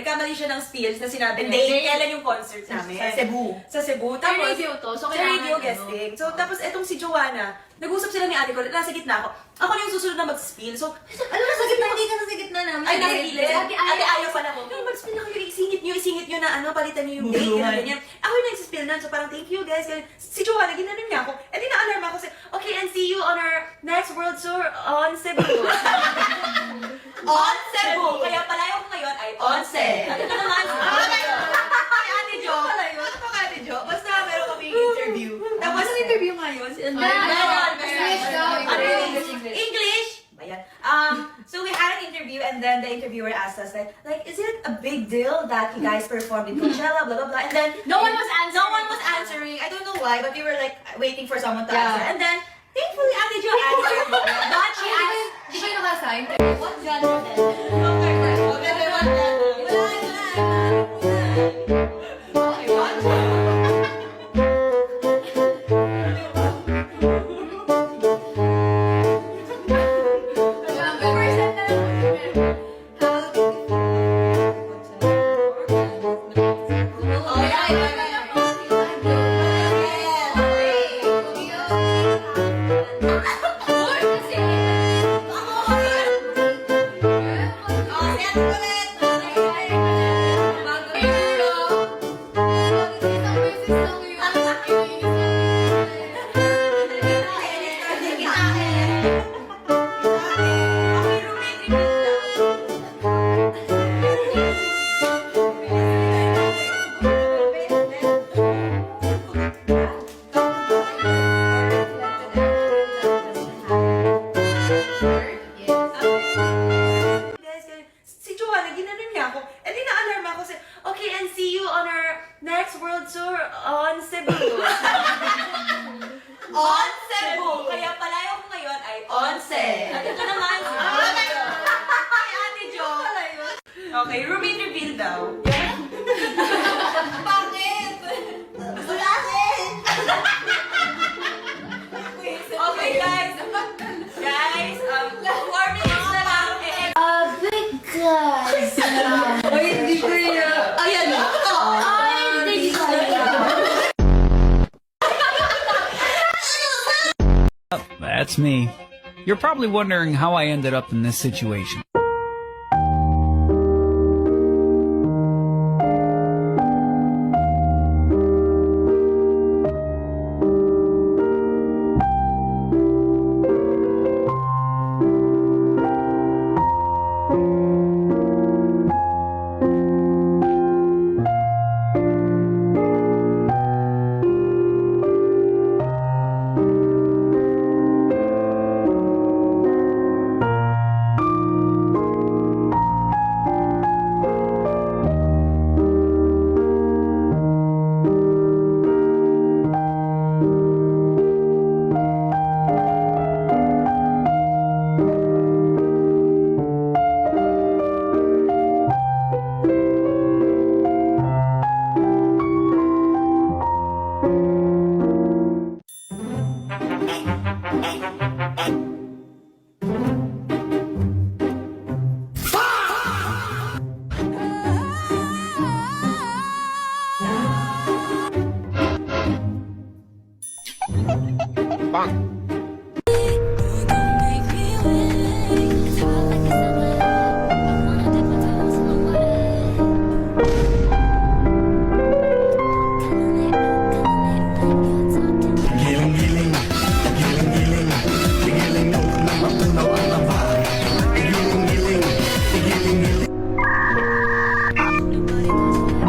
nagkamali siya ng spills na sinabi And niya, kailan yung concert namin? Sa Cebu. Sa Cebu. Sa Tapos, radio to, so sa kailangan, radio guesting. So, tapos etong si Joanna, nag-usap sila ni Ate Cole, nasa gitna ako. Ako na yung susunod na mag-spill. So, Ano nasa gitna? Hindi ka nasa gitna namin. ay, nasa gilid. Ate Ate Ayaw. Ayaw pala ko. Pero mag-spill na kayo, isingit nyo na ano, palitan nyo yung date, Bulungan. ganyan. Ako yung nag-spill na, so parang thank you guys. Si Joanna, ginanon niya ako. Eh di na-alarm ako, okay, and see you on our next world tour on Cebu. On Cebu! Kaya palayo ko ngayon ay on Cebu. Ano naman? Ay, Ate Jo. Pala yun. Ano ka, Ate Jo? Basta meron kaming interview. Tapos, Ang interview ngayon? English! Bayan. So we had an interview and then the interviewer asked us like, is it a big deal that you guys performed in Coachella, blah, blah, blah. And then No one was answering. No one was answering. I don't know why, but we were like waiting for someone to Yeah. answer. And then, thankfully, Ate Jo answered. But she asked, Di ba yung nakasign? what genre then? Okay, what Okay, what? Si Joanna, ginanon niya ako. Eh di na-alarm ako. Okay, and see you on our next world tour on Cebu. On Cebu! Kaya palayo ko ngayon ay on Cebu. At ito naman. Ay, Ate Jo. Pala yun. Okay, roomie reveal daw. Bakit? Wala din. Okay, guys. Guys, 4 minutes na lang. Big guys! Ay, hindi ko yan. Ayan. That's me. You're probably wondering how I ended up in this situation.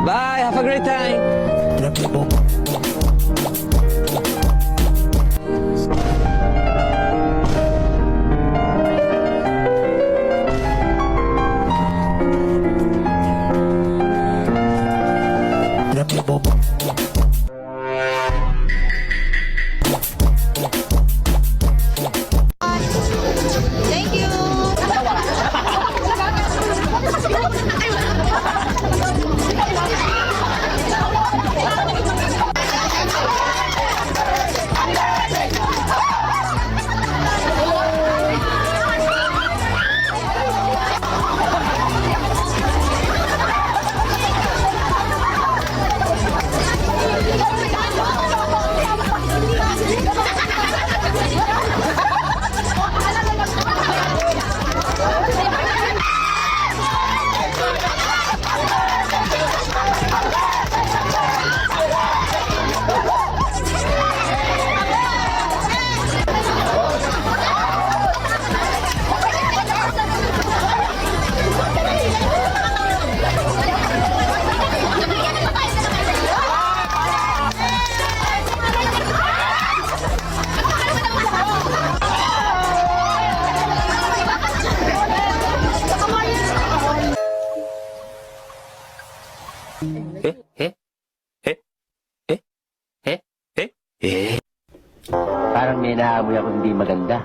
Bye, have a great time. Thank you. Parang may naamoy ako hindi maganda.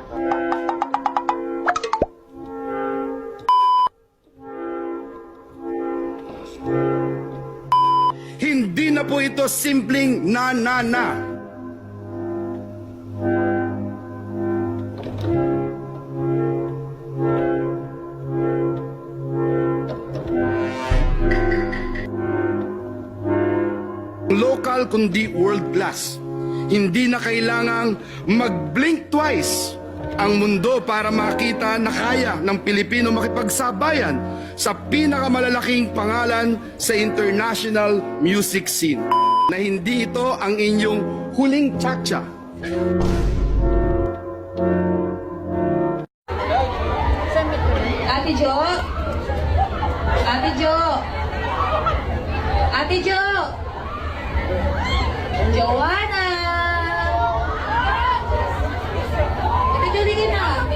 Hindi na po ito simpleng na. Local kundi world class. Hindi na kailangang mag-blink twice ang mundo para makita na kaya ng Pilipino makipagsabayan sa pinakamalalaking pangalan sa international music scene. Na hindi ito ang inyong huling tsak-tsak. Ate Jo! Ate Jo! Ate Jo! Joanna! Ate Jo, di ka na!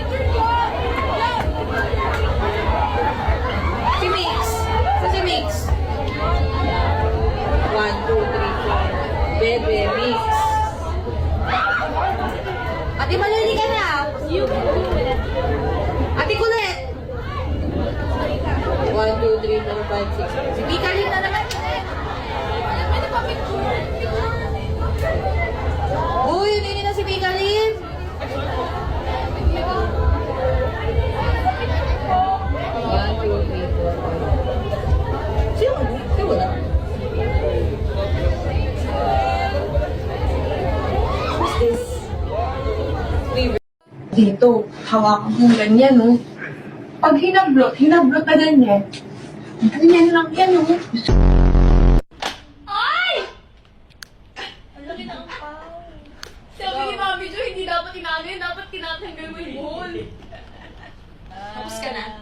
Si Mix! Si Mix! 1, 2, 3, 4. Bebe, Mix! Ate Maluli ka na! Ate Colette! 1, 2, 3, 4, 5, 6. Si Pika rin na naman. Uy, hindi na si Pika rin. 1, 2, 3, 4, 5. Sino? Sino na? Who's this? Dito, hawakan mo ganyan, no? Pag hinablot na ganyan. Ganyan lang yan, no? Sabi ni Mami Jo, hindi dapat tinangin, dapat tinatanggal mo yung buhol. Tapos ka na?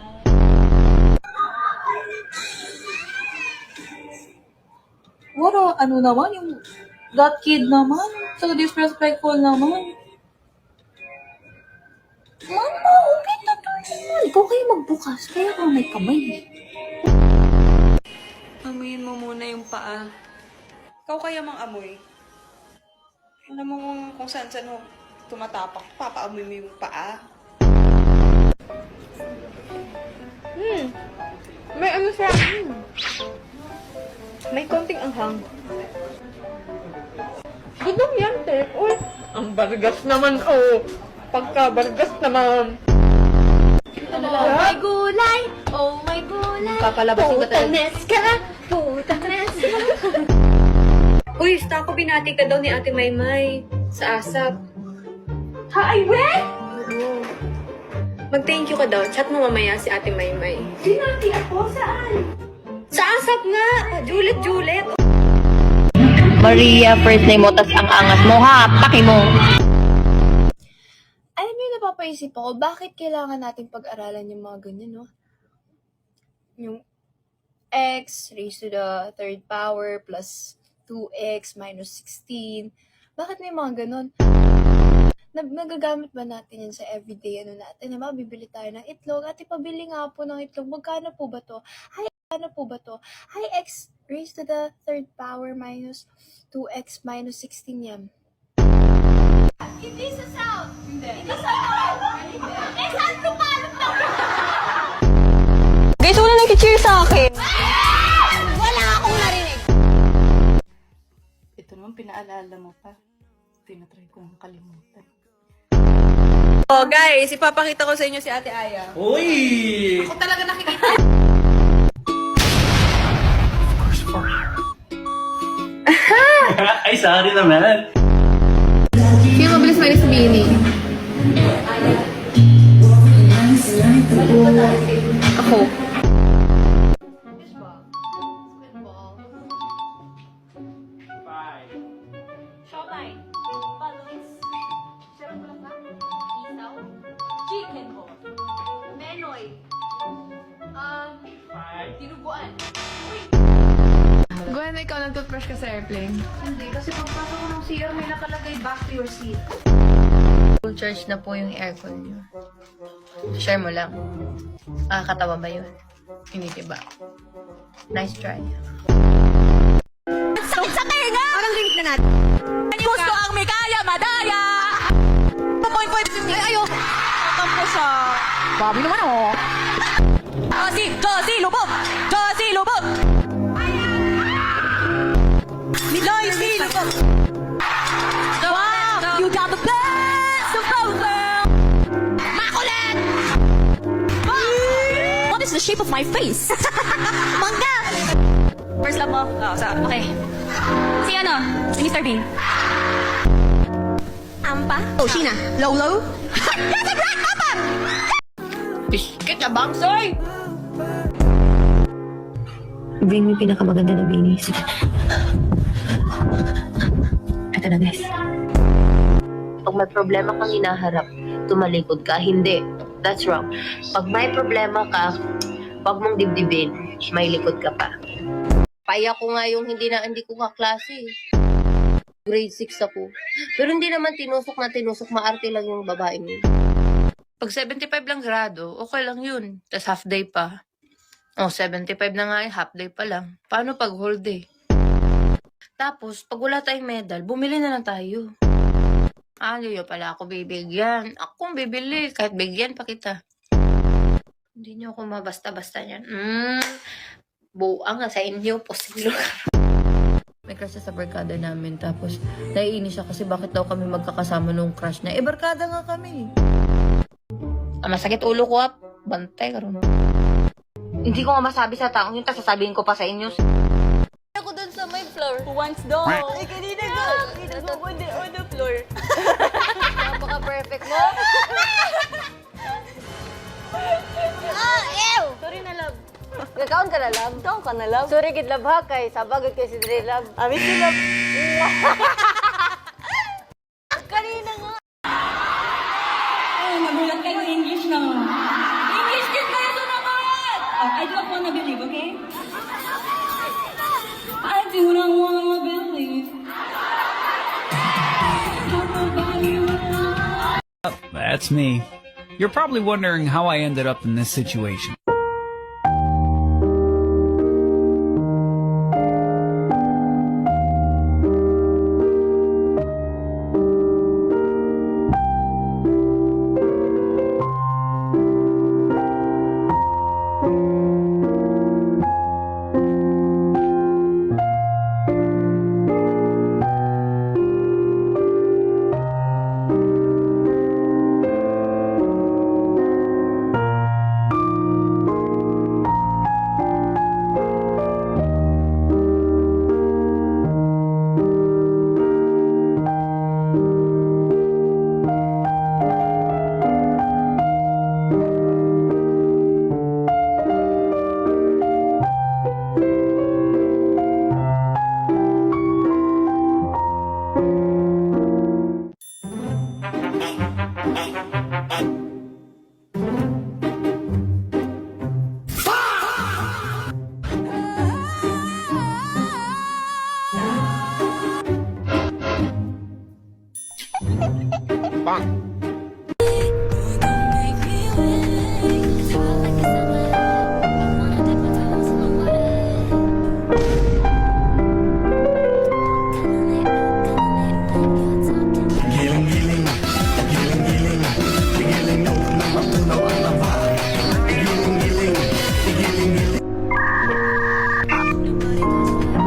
Wala, ano naman, yung that kid naman. So disrespectful naman. Mama, okay na to yan. Ikaw kayo magbukas, kaya ka may kamay. Amuyin mo muna yung paa. Ikaw kaya mang amoy. Alam mo kung saan-saan mo tumatapak, papaamoy mo yung paa. May ano siya, may konting anghang. Gudong yan, te. Uy, ang bargas naman, oh. Pagka-bargas naman. Oh my gulay! Oh my gulay! Papalabas yung gata. Putanes ka! Putanes ka! Uy, ko binati ka daw ni Ate Maymay sa ASAP. Ha, ay, wait! Oo. Mag-thank you ka daw. Chat mo mamaya si Ate Maymay. Binati ako, saan? Sa ASAP nga! Julet! Maria, first name mo, tas ang angas mo, ha? Paki mo. Alam niyo, napapaisip ako, bakit kailangan nating pag-aralan yung mga ganyan, no? Yung x raised to the third power plus 2x minus 16. Bakit may mga ganon? Nagagamit ba natin yan sa everyday ano natin? Diba? Bibili tayo ng itlog. At ipabili nga po ng itlog. Magkano po ba to? Hi, x raised to the third power minus 2x minus 16 yan. Hindi sa sound. Hindi sa sound. Eh, saan lumalap na? Guys, wala nag-cheer sa akin! Wala akong narinig. Ito naman, pinaalala mo pa. Tinatry kong kalimutan. Oh, guys, ipapakita ko sa inyo si Ate Aya. Uy! Ako talaga nakikita. Ay, sorry naman. Sino mabilis may sabihin eh? Ako. Shopay. Balloons. Isaw. Chicken ball. Menoy. Dinuguan. Gwen, ikaw nag-toothbrush ka sa airplane? Hindi, kasi pagpasok ko ng CR may nakalagay back to your seat. Full charge na po yung aircon nyo. Share mo lang. Katawa ba yun? Hindi, diba? Nice try. na natin. Gusto ang may kaya madaya. 2.5. Ay, ayo. Tampo siya. Babi naman, oh. Josie, lubog! Josie, lubog! Josie, lubog! Wow! You got the best of both worlds! Makulit! What is the shape of my face? Mangga! First love mo? Okay. Si ano? Si Mr. Bean. Ampa? Oh, Sheena. Lolo? That's a black papa! Biskit na bangsoy! Bring mo yung pinakamaganda na binis. Ito na guys. Pag may problema kang hinaharap, tumalikod ka. Hindi. That's wrong. Pag may problema ka, wag mong dibdibin. May likod ka pa. Paya ko nga yung hindi ko kaklase. Grade 6 ako. Pero hindi naman tinusok, maarte lang yung babaeng yun. Pag 75 lang grado, okay lang yun. Tapos half day pa. Oh, 75 na nga half day pa lang. Paano pag whole day? Tapos, pag wala tayong medal, bumili na lang tayo. Yun pala ako bibigyan. Akong bibili. Kahit bigyan pa kita. Hindi niyo ako mabasta-basta yan. Buang nga sa inyo. Posible. May crush siya sa barkada namin. Tapos, naiinis siya kasi bakit daw kami magkakasama nung crush na. Barkada nga kami. Masakit ulo ko, bantay ka rin. Hindi ko nga masabi sa taong yun, tapos sasabihin ko pa sa inyo. Ako dun sa may floor. Who wants dog? Ay, kanina ka. Kanina ko on the floor. Napaka-perfect mo. Ew! Sorry na, love. Nagkaon ka na, love? Nagkaon ka na, love? Sorry, gid love ha, kay sabagod kay si Dre, love. Amin si love. Kanina nga. Nagulat kayo English na. English din kayo sa naman! I don't wanna believe, okay? I do not wanna believe. That's me. You're probably wondering how I ended up in this situation.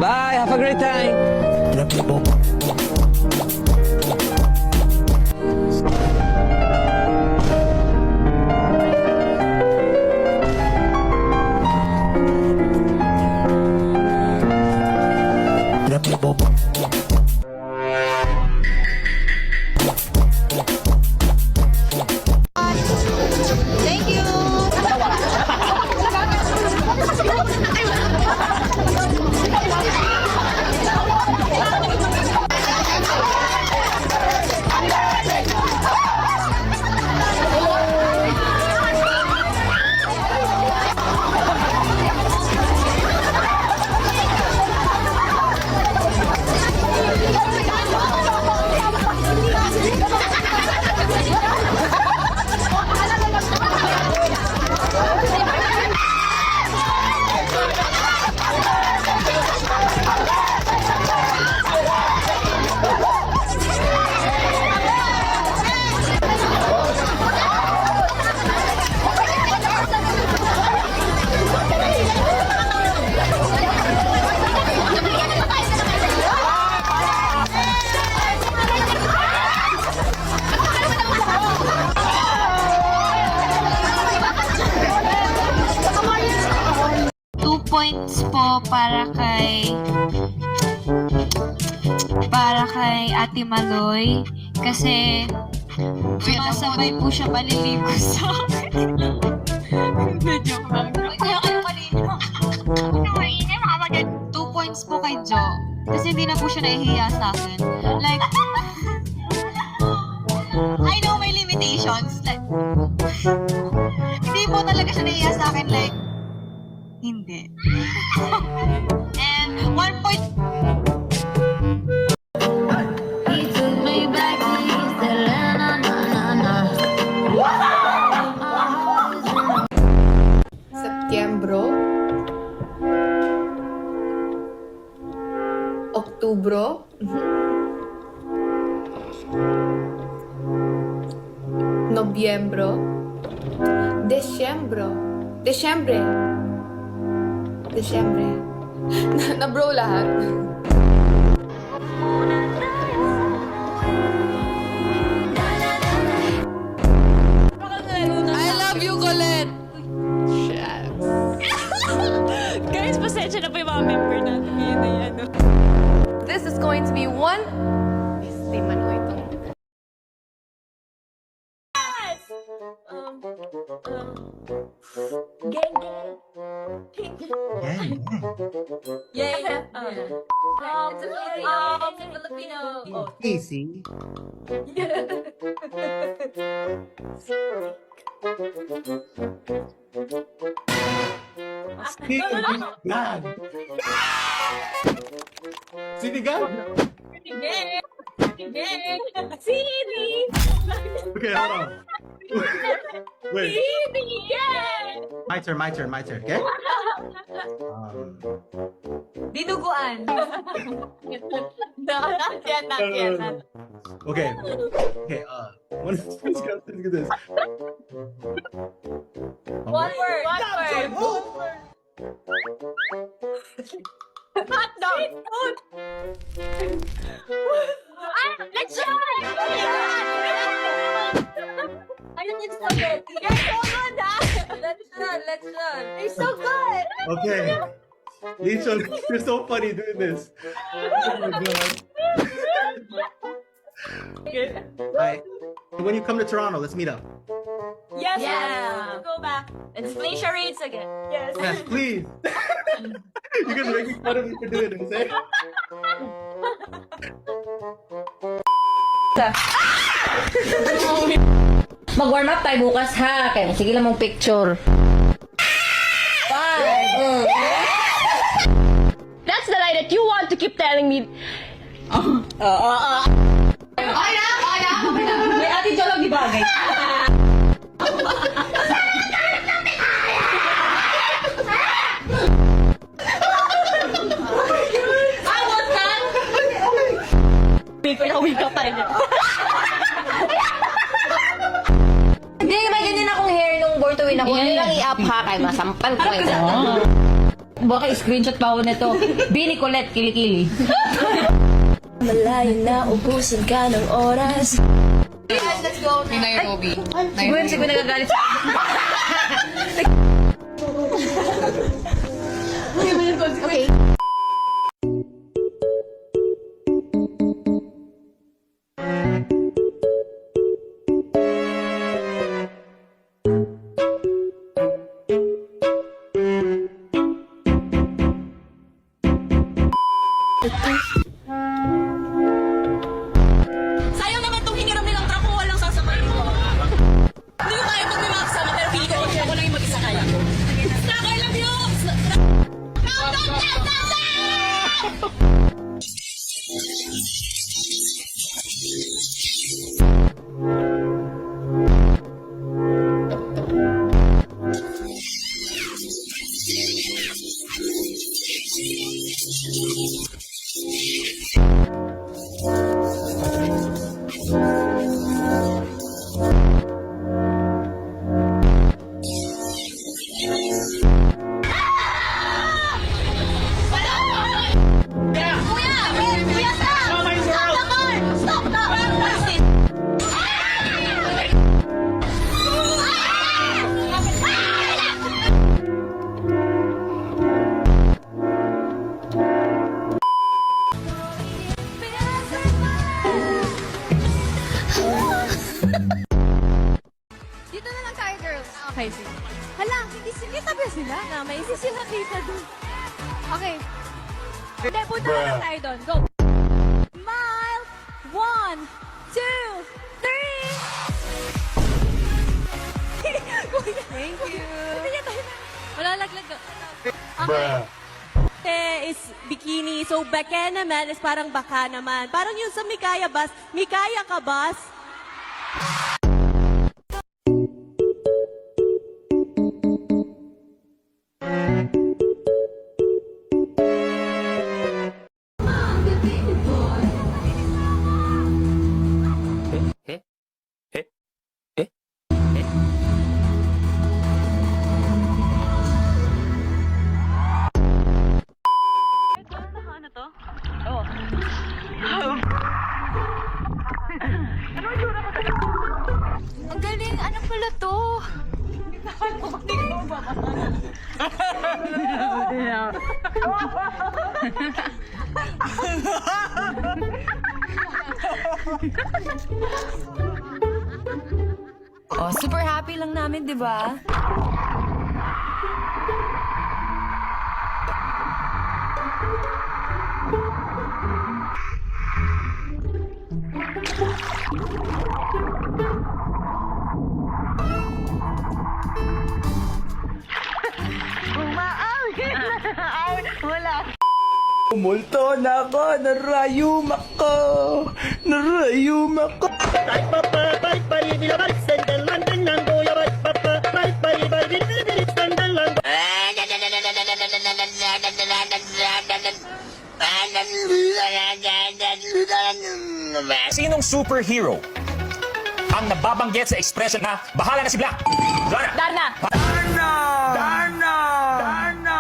Bye, have a great time. ko para kay Ate Maloy kasi sumasabay po siya paliligo sa akin. Hindi, joke lang. Kaya kayo kanina. Hindi, makapagod. 2 points po kay Jo. Kasi hindi na po siya nahihiya sa akin. Like, I know may limitations. Like, hindi po talaga siya nahihiya sa akin. Like, hindi. And 1 point. Setyembro. Oktubro. Nobyembro. Desyembro. Desyembre. Na-bro lahat. I love you, Colette! Guys, pasensya na po yung mga member natin. Yan na yan. This is going to be one. Hindi man ko itong. Yeah. It's a Filipino. Oh. Easy. God. Sinigang? Sini! Okay, hold on. Wait. My turn, okay? Dinuguan. Not yet. Okay. Let's do this. One word. Hot dog. Let's try. I don't need spaghetti. You're so good, Let's run. You're so good. Okay. Lisa, you're so funny doing this. Oh my god. Hi. When you come to Toronto, let's meet up. Yes. Yeah. Go back. Let's play charades again. Yes. Yes, please. You guys are making fun of me for doing this, eh? Mag-warm up tayo bukas ha. Kaya sige lang mong picture. Bye. That's the lie that you want to keep telling me. May ati Jo lang di bagay. Hindi, may ganyan akong hair nung born to win ako. Yun lang i-up ha, kay masampal ko. Baka screenshot pa ako nito. Bini Colette, kilikili. Malayo na, ubusin ka ng oras. Let's go. Nairobi. Siguro nagagalit sa... Okay. Sayang naman itong hiniram nilang truck kung walang sasakay mo. Hindi ko kaya itong may mga kasama pero pili ko ako lang yung mag-isa kaya ko. Snack, I love you! Hindi, punta na tayo doon. Go! Smile! 1, 2, 3! Thank you! Wala laglag. Okay. Is bikini. So, beke naman is parang baka naman. Parang yung sa Mikaya Bus. Mikaya ka, Bus? Ang galing, ano pala to? Oh, super happy lang namin, di ba? Multo na ako, narayum ako, narayum ako. Sinong superhero ang nababanggit sa expression na bahala na si Black? Darna! Darna! Darna! Darna! Darna!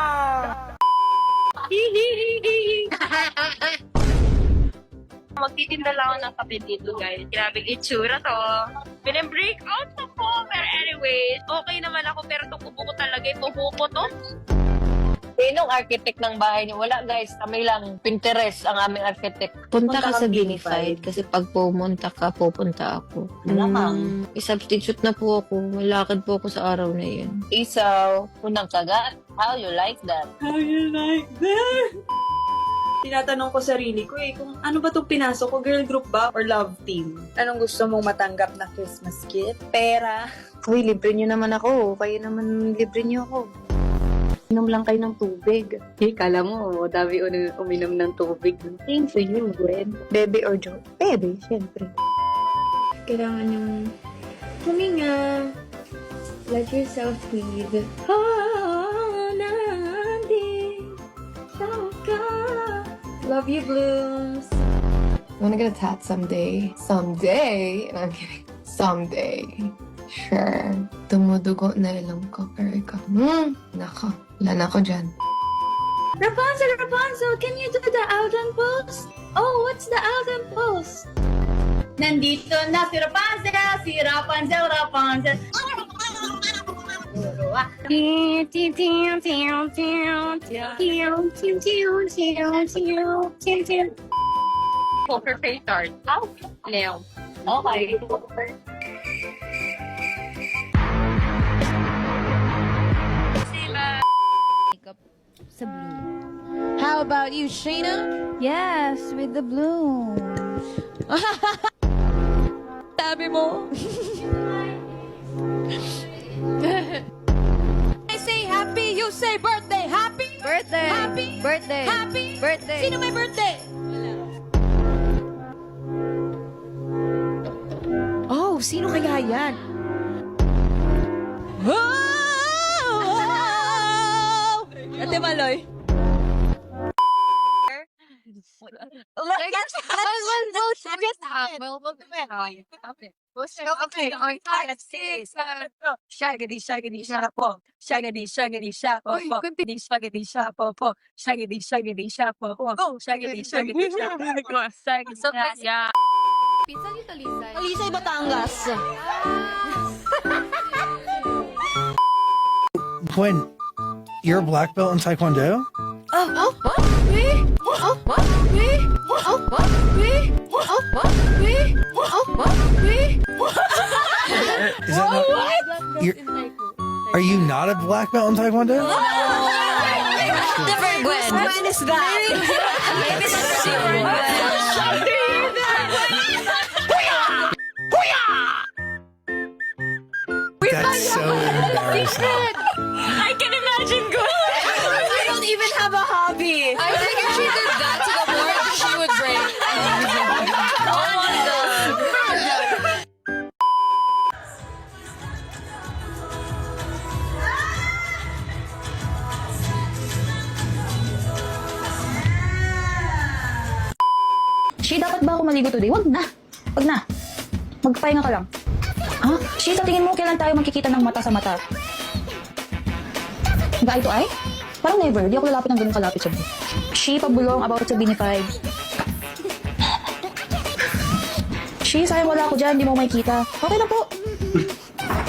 Magtitinda lang ako ng kape dito, guys. Grabe itsura to. Pinag-break out ako. Pero anyways, okay naman ako. Pero itong kubo ko talaga, ipuhuko to. Sinong architect ng bahay niyo? Wala, guys. Kami lang. Pinterest ang aming architect. Punta ka sa Ginified kasi pag pumunta ka, pupunta ako. I-substitute na po ako. Malakad po ako sa araw na yun. Isaw, unang kagat. How you like that? How you like that? Tinatanong ko sarili ko kung ano ba itong pinasok ko, girl group ba or love team? Anong gusto mong matanggap na Christmas gift? Pera? Uy, libre niyo naman ako. Kayo naman libre niyo ako. Inom lang kayo ng tubig. Kala mo, dami uminom ng tubig. Same for you, Gwen. Bebe or Joe? Bebe, syempre. Kailangan yung huminga. Let yourself breathe. Love you, Blooms. I want to get a tat someday. Someday? And I'm kidding. Someday. Sure. Dumudugo na ilong ko. Pero ikaw, nako. Wala na ako dyan. Rapunzel, Rapunzel, can you do the Alden pose? Oh, what's the Alden pose? Nandito na si Rapunzel, Rapunzel. Poker face art. Ow! Now. Okay. Sa blue. How about you, Shayna? Yes, with the blue. Sabi mo. I say happy, you say birthday. Happy? Birthday. Happy? Birthday. Happy? Birthday. Sino may birthday? Oh, sino kaya yan? Ate Maloy. Shaggy, shaggy, shapo. Shaggy, shaggy, shapo. Shaggy, shaggy, shapo. Shaggy, shaggy, shapo. Shaggy, shaggy, shapo. Pinsan ni Talisay. Talisay, Batangas. Gwen, you're a black belt in Taekwondo? Oh, what? Me? Oh, what? Me? Oh, what? Me? Oh, what? Me? Oh, what? Me? Is that not, are you not a black belt in Taekwondo? Different Gwen. When is that? Maybe that's different Gwen. That's so embarrassing. I can imagine Gwen. I don't even have a hobby. I think if she did that to the board, she would break. Oh my God. Shi, dapat ba ako maligo today? Wag na. Wag na. Magpahinga ka lang. Ha? Shi, sa tingin mo kailan tayo magkikita ng mata sa mata? Eye to eye? Parang never. Di ako lalapit ng ganun kalapit sa buhay. Shi, pabulong about sa Bini 5. Shi, sayang wala ako dyan. Di mo makikita. Okay na po.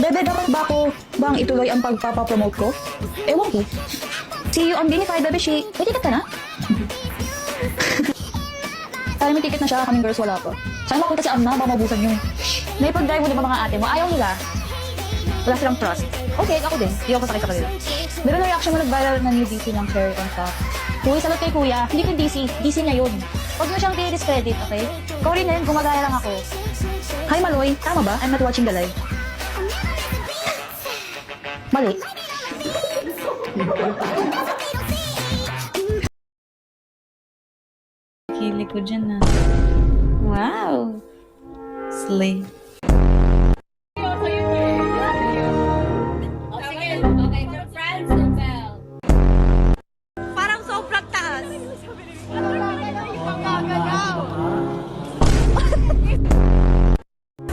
Bebe, dapat ba ako bang ituloy ang pagpapapromote ko? Ewan ko. See you on Bini 5, bebe. Shi, may ticket ka na? Tayo may ticket na siya, kaming girls wala pa. Sana makunta si Amna, baka mabusan yun. Naipag-drive mo din ba mga ate mo? Ayaw nila. Wala silang trust. Okay, ako din. Hindi ako sakit sa kanila. Pero na reaction mo nag-viral na new DC ng Cherry on top. Uy, salut kay kuya. Hindi ko DC. DC niya yun. Huwag mo siyang i-discredit, okay? Ikaw rin yun, gumagaya lang ako. Hi, Maloy. Tama ba? I'm not watching the live. Mali. Kili ko dyan na. Wow. Slay. Parang sobrang taas.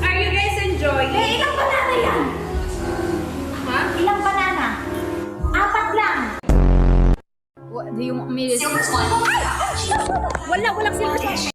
Are you guys enjoying? Eh, ilang banana yan? Ha? Ilang banana? 4 lang. What do you want me to Walang silver splash.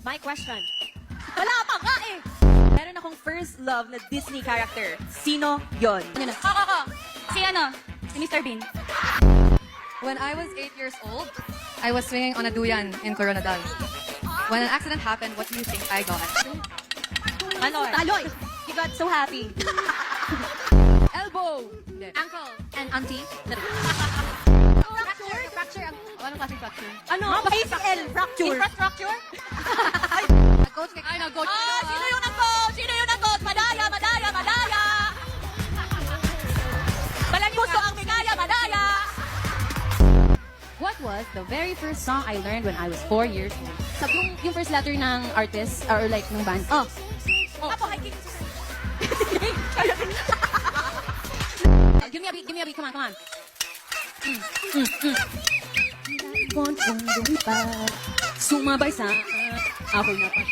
My question. Wala pa nga eh. Meron akong first love na Disney character. Sino yon? Ako. Si ano? Si Mr. Bean. When I was 8 years old, I was swinging on a duyan in Coronadal. When an accident happened, what do you think I got? Ano? Taloy. You got so happy. Elbow! Ankle! And auntie? Fracture? Anong klaseng fracture? Ano? ACL fracture. Infrastructure? Coach, ay, nag-coach. Sino yung nag-coach? Sino yung nag-coach? Madaya, madaya, madaya. Balang gusto ang Migaya, madaya. What was the very first song I learned when I was 4 years old? Sabi yung first letter ng artist or like ng band. Oh. Apo, hiking. Give me a beat. Come on. Sumabay sa ako na pa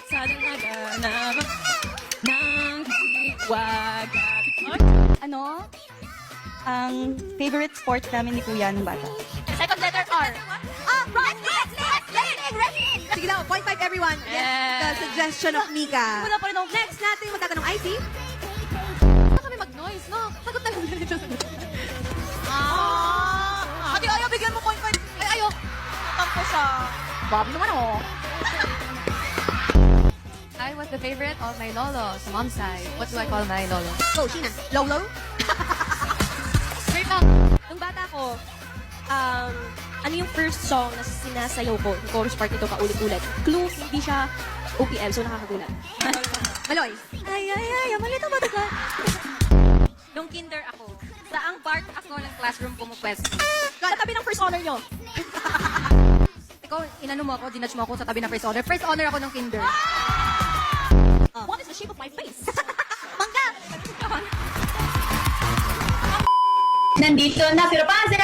sa dalaga ng wag. Ano? Ang favorite sport namin ni Kuya ng bata. Second letter R. Ah, right! Wrestling! Sige lang, 0.5 everyone. Yes. The suggestion of Mika. Wala pa rin ako. Next natin magtatanong IT. Baka kami mag-noise, no? Sagot na lang dito. Ate, ayaw, bigyan mo 0.5. Ay, ayaw. Tampo siya. Bob naman, oh. I was the favorite of my lolo sa mom's side. What do I call my lolo? Go, Sheena. Lolo? Wait lang. Nung bata ko, ano yung first song na sinasayaw ko? Yung chorus part nito paulit-ulit. Clue, hindi siya OPM, so nakakagulat. Maloy. Ay, malito ba ito? Nung kinder ako, saang part ako ng classroom pumupwesto? Sa tabi ng first honor nyo. Ikaw, inano mo ako, ginudge mo ako sa tabi ng first honor. First honor ako nung kinder. What is the shape of my face? Mangga! Nandito na si Rapunzel.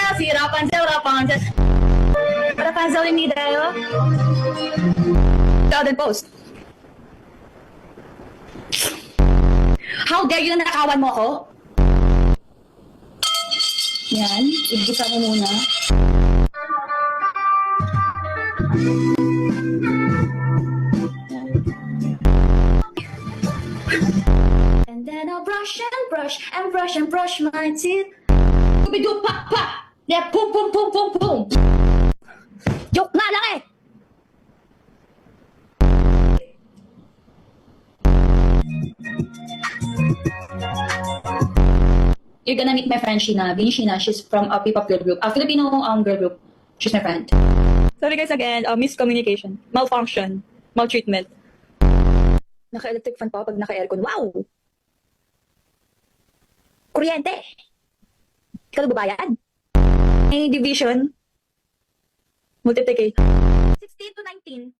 Rapunzel hindi tayo. Southern Post. How dare you na nakawan mo ako? Yan, ibigisa mo muna. And then I'll brush my teeth. Scooby-Doo, pop, pop! Yeah, boom, boom, boom, boom, boom! Joke nga lang eh! You're gonna meet my friend Sheena. Sheena, she's from a P-pop girl group. A Filipino girl group. She's my friend. Sorry guys again, miscommunication, malfunction, maltreatment. Naka-electric fan pa pag naka-aircon. Wow! Kuryente! Ikaw nagbabayad? May division, multiplication. 16 to 19.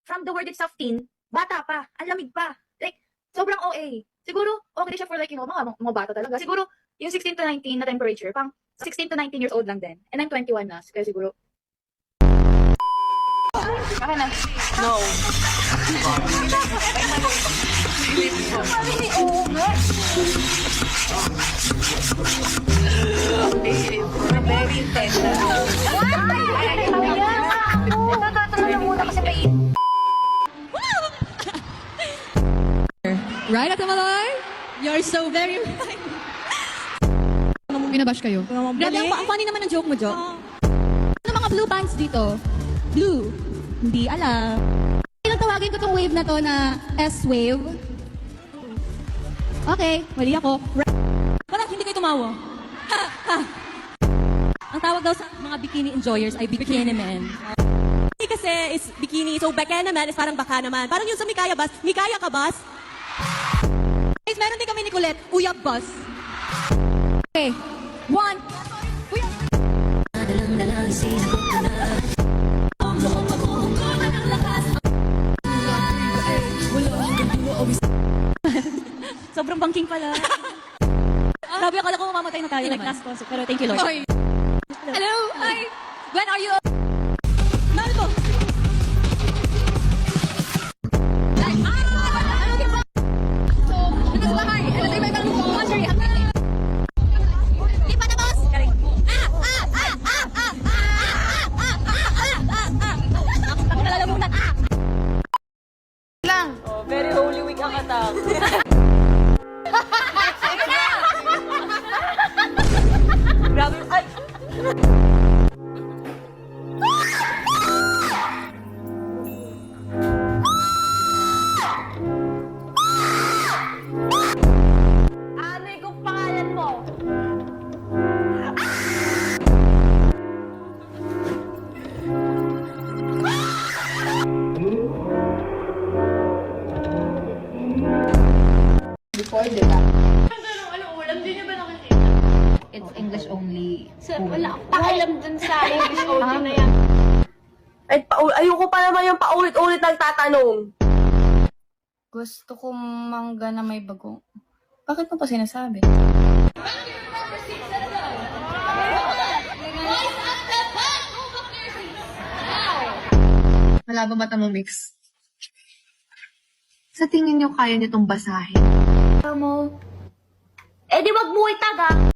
From the word itself, teen, bata pa, ang lamig pa. Like, sobrang OA. Siguro, okay siya for like, mga bata talaga. Siguro, yung 16 to 19 na temperature, pang 16 to 19 years old lang din. And I'm 21 na, kaya siguro. Baka na. No. Very intense. Right, Ate Maloy? You're so very right. Binabash kayo. Grabe, ang funny naman ang joke mo, Jo. Ano mga blue pants dito? Blue. Hindi alam. Tinatawagin ko tong wave na to na S-wave. Okay, mali ako. Bakit hindi kayo tumawa? Ang tawag daw sa mga bikini enjoyers ay bikini men. Hindi kasi is bikini, so baka naman is parang baka naman. Parang yung sa Mikaya Bus, Mikaya ka bus? Guys, meron din kami ni Colette, Uyab Bus. Okay, 1. Uyab. Sobrang bangking pala. Sabi, akala ko mamamatay na tayo like last concert, pero thank you, Lord. Hello, hi. When are you? Malco. Very Holy Week ang attack. Grabe. Ay! Ano yung pangalan mo? Before, di ba? It's English only. Wala akong pakialam dun sa English only na yan. Ay, ayoko pa naman yung paulit-ulit nagtatanong. Gusto ko mangga na may bagong. Bakit mo pa sinasabi? Wala ba mata mo, Mix? Sa tingin niyo kaya nitong basahin? Eh di wag mo itag ah.